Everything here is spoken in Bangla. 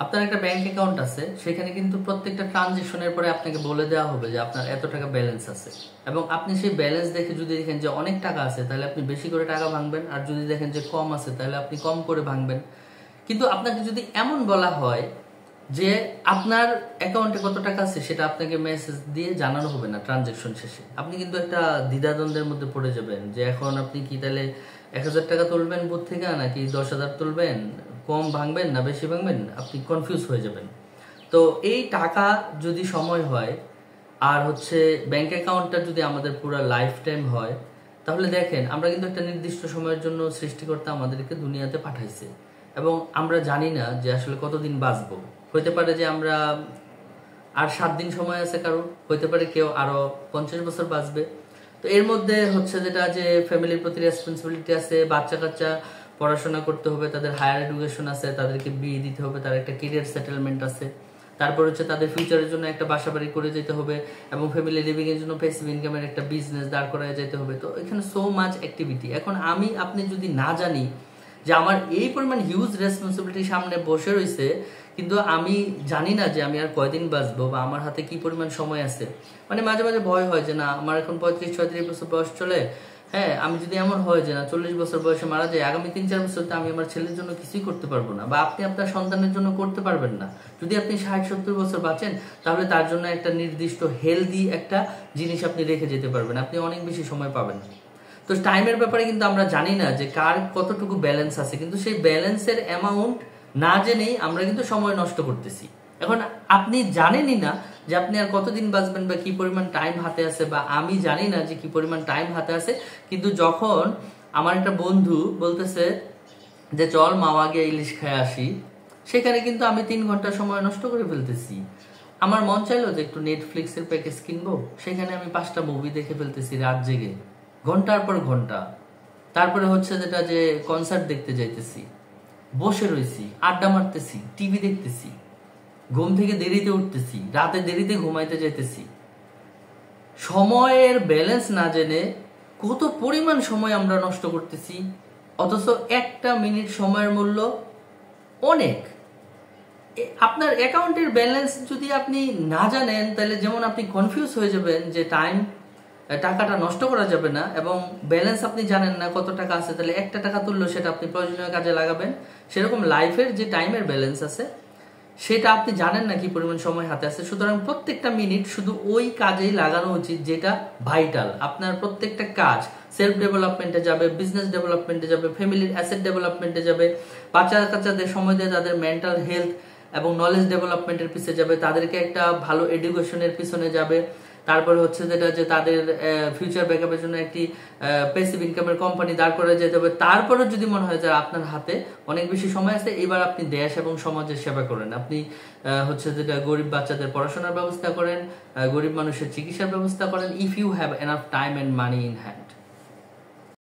আপনার একটা ব্যাংক অ্যাকাউন্ট আছে, সেখানে কিন্তু প্রত্যেকটা ট্রানজেকশনের পরে আপনাকে বলে দেওয়া হবে যে আপনার এত টাকা ব্যালেন্স আছে, এবং আপনি সেই ব্যালেন্স দেখে যদি দেখেন যে অনেক টাকা আছে তাহলে আপনি বেশি করে টাকা ভাঙবেন, আর যদি দেখেন যে কম আছে তাহলে আপনি কম করে ভাঙবেন। কিন্তু আপনাকে যদি এমন বলা হয় যে আপনার অ্যাকাউন্টে কত টাকা আছে সেটা আপনাকে মেসেজ দিয়ে জানানো হবে না ট্রানজেকশন শেষে, আপনি কিন্তু একটা দ্বিধাদ্বন্দ্বের মধ্যে পড়ে যাবেন যে এখন আপনি কি তাহলে 1,000 টাকা তুলবেন বুথ থেকে নাকি 10,000 তুলবেন, কম ভাঙবেন না বেশি ভাঙবেন, আপনি কনফিউজ হয়ে যাবেন। তো এই টাকা যদি সময় হয় আর হচ্ছে ব্যাংক অ্যাকাউন্টটা যদি আমাদের পুরো লাইফ টাইম হয়, তাহলে দেখেন আমরা কিন্তু একটা নির্দিষ্ট সময়ের জন্য সৃষ্টিকর্তা আমাদেরকে দুনিয়াতে পাঠাইছে, এবং আমরা জানি না যে আসলে কতদিন বাঁচবো। হইতে পারে যে আমরা আর 7 দিন সময় আছে কারো, হইতে পারে কেউ আরো 50 বছর বাঁচবে। তো এর মধ্যে হচ্ছে যেটা যে ফ্যামিলির প্রতি রেসপন্সিবিলিটি আছে, বাচ্চা কাচ্চা পড়াশোনা করতে হবে, তাদের হায়ার এডুকেশন আছে, তাদেরকে বিয়ে দিতে হবে, তার একটা কেরিয়ার সেটেলমেন্ট আছে, তারপর হচ্ছে তাদের ফিউচারের জন্য একটা বাসা বাড়ি করে যেতে হবে, এবং ফ্যামিলি লিভিং এর জন্য প্যাসিভ ইনকামের একটা বিজনেস দাঁড় করায় যেতে হবে। তো এখানে সো মাচ অ্যাক্টিভিটি। এখন আপনি যদি না জানি যে আমার এই পরিমাণ হিউজ রেসপন্সিবিলিটি সামনে বসে রয়েছে, কিন্তু আমি জানি না যে আমি আর কয়দিন বাঁচবো বা আমার হাতে কি পরিমাণ সময় আছে, মানে মাঝে মাঝে ভয় হয় যে না আমার এখন 35-36 বছর বয়স চলে, হ্যাঁ আমি যদি এমন হয় যে না 40 বছর বয়সে মারা যায়, আগামী 3-4 বছর তো আমি আমার ছেলের জন্য কিছুই করতে পারবো না, বা আপনি আপনার সন্তানের জন্য করতে পারবেন না। যদি আপনি 60-70 বছর বাঁচেন তাহলে তার জন্য একটা নির্দিষ্ট হেলদি একটা জিনিস আপনি রেখে যেতে পারবেন, আপনি অনেক বেশি সময় পাবেন। তো টাইমের ব্যাপারে কিন্তু আমরা জানি না যে কার কতটুকু ব্যালেন্স আছে, কিন্তু সেই ব্যালেন্সের অ্যামাউন্ট না জেনেই আমরা কিন্তু সময় নষ্ট করতেছি। এখন আপনি জানেনই না যে আপনি আর কতদিন বাঁচবেন বা কি পরিমাণ টাইম হাতে আছে, বা আমি জানি না যে কি পরিমাণ টাইম হাতে আছে, কিন্তু যখন আমার একটা বন্ধু বলতেছে যে চল মাওয়া গিয়ে ইলিশ খেয়ে আসি, সেখানে কিন্তু আমি 3 ঘন্টা সময় নষ্ট করে ফেলতেছি। আমার মন চাইলো যে একটু নেটফ্লিক্সের প্যাকেজ কিনবো, সেখানে আমি 5টা মুভি দেখে ফেলতেছি রাত জেগে, ঘন্টার পর ঘন্টা। তারপরে হচ্ছে যেটা যে কনসার্ট দেখতে যাইতেছি, বসে রয়েছি, আড্ডা মারতেছি, টিভি দেখতেছি, ঘুম থেকে দেরিতে উঠতেছি, রাতে দেরিতে ঘুমাইতে যাইতেছি। সময়ের ব্যালেন্স না জেনে কত পরিমাণ সময় আমরা নষ্ট করতেছি, অথচ একটা মিনিট সময়ের মূল্য অনেক। আপনার অ্যাকাউন্টের ব্যালেন্স যদি আপনি না জানেন তাহলে যেমন আপনি কনফিউজ হয়ে যাবেন যে টাকাটা নষ্ট করা যাবে না, এবং ব্যালেন্স আপনি জানেন না কত টাকা আছে, তাহলে একটা টাকা তুললেও সেটা আপনি প্রয়োজনীয় কাজে লাগাবেন। সেরকম লাইফের যে টাইমের ব্যালেন্স আছে সেটা আপনি জানেন না কি পরিমাণ সময় হাতে আছে, সুতরাং প্রত্যেকটা মিনিট শুধু ওই কাজেই লাগানো উচিত যেটা ভাইটাল। আপনার প্রত্যেকটা কাজ সেলফ ডেভেলপমেন্টে যাবে, বিজনেস ডেভেলপমেন্টে যাবে, ফ্যামিলির অ্যাসেট ডেভেলপমেন্টে যাবে, বাচ্চা কাচ্চাদের সময় দিয়ে তাদের মেন্টাল হেলথ এবং নলেজ ডেভেলপমেন্টের পিছনে যাবে, তাদেরকে একটা ভালো এডুকেশনের পিছনে যাবে, তারপরে হচ্ছে যেটা যে তাদের ফিউচার ব্যাকআপের জন্য একটি প্যাসিভ ইনকামের কোম্পানি দাঁড় করে যেতে হবে। তারপরে যদি মনে হয় যে আপনার হাতে অনেক বেশি সময় আছে, এবার আপনি দেশ এবং সমাজের সেবা করেন, আপনি হচ্ছে যেটা গরিব বাচ্চাদের পড়াশোনার ব্যবস্থা করেন, গরিব মানুষের চিকিৎসার ব্যবস্থা করেন, if you have enough time and money in hand.